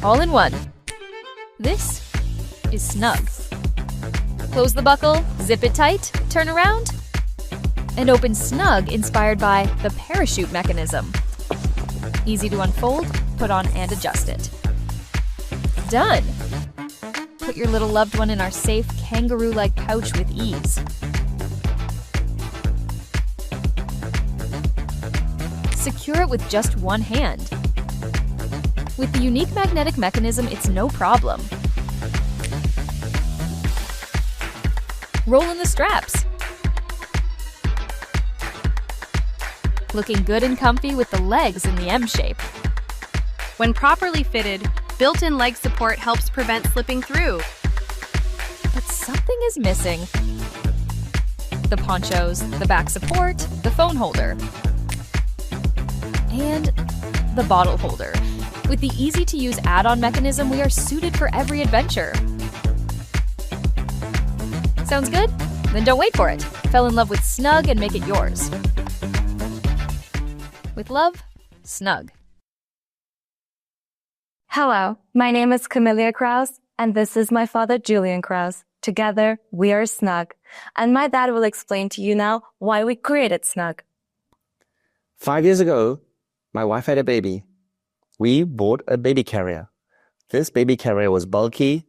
all in one. This is SNUG. Close the buckle, zip it tight, turn around, and open SNUG inspired by the parachute mechanism. Easy to unfold, put on, and adjust it. Done! Put your little loved one in our safe kangaroo-like pouch with ease. Secure it with just one hand. With the unique magnetic mechanism, it's no problem. Roll in the straps. Looking good and comfy with the legs in the M shape. When properly fitted, built-in leg support helps prevent slipping through. But something is missing. The ponchos, the back support, the phone holder, and the bottle holder. With the easy-to-use add-on mechanism, we are suited for every adventure. Sounds good? Then don't wait for it. Fell in love with SNUG and make it yours. With love, SNUG. Hello, my name is Camelia Krause, and this is my father, Julian Krause. Together, we are SNUG. And my dad will explain to you now why we created SNUG. 5 years ago, my wife had a baby. We bought a baby carrier. This baby carrier was bulky,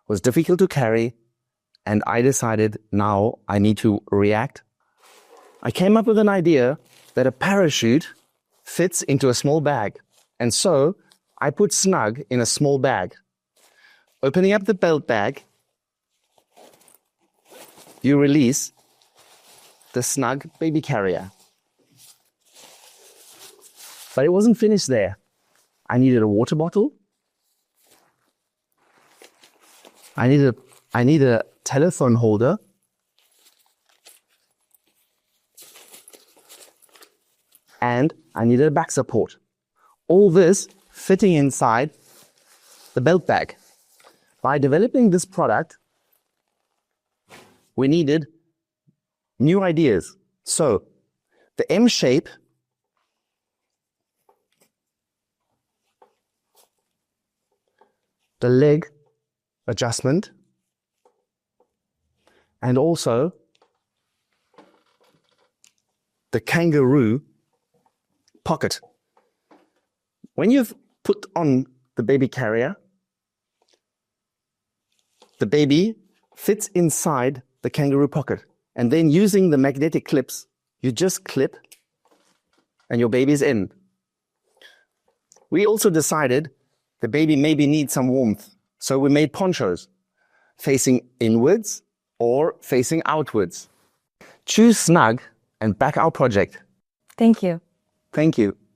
was difficult to carry, and I decided now I need to react. I came up with an idea that a parachute fits into a small bag. And so I put SNUG in a small bag. Opening up the belt bag, you release the SNUG baby carrier. But it wasn't finished there. I needed a water bottle. I need a telephone holder. And I needed a back support. All this fitting inside the belt bag. By developing this product, we needed new ideas. So the M shape the leg adjustment, and also the kangaroo pocket. When you've put on the baby carrier, the baby fits inside the kangaroo pocket. And then using the magnetic clips, you just clip and your baby's in. We also decided the baby maybe needs some warmth. So we made ponchos facing inwards or facing outwards. Choose SNUG and back our project. Thank you. Thank you.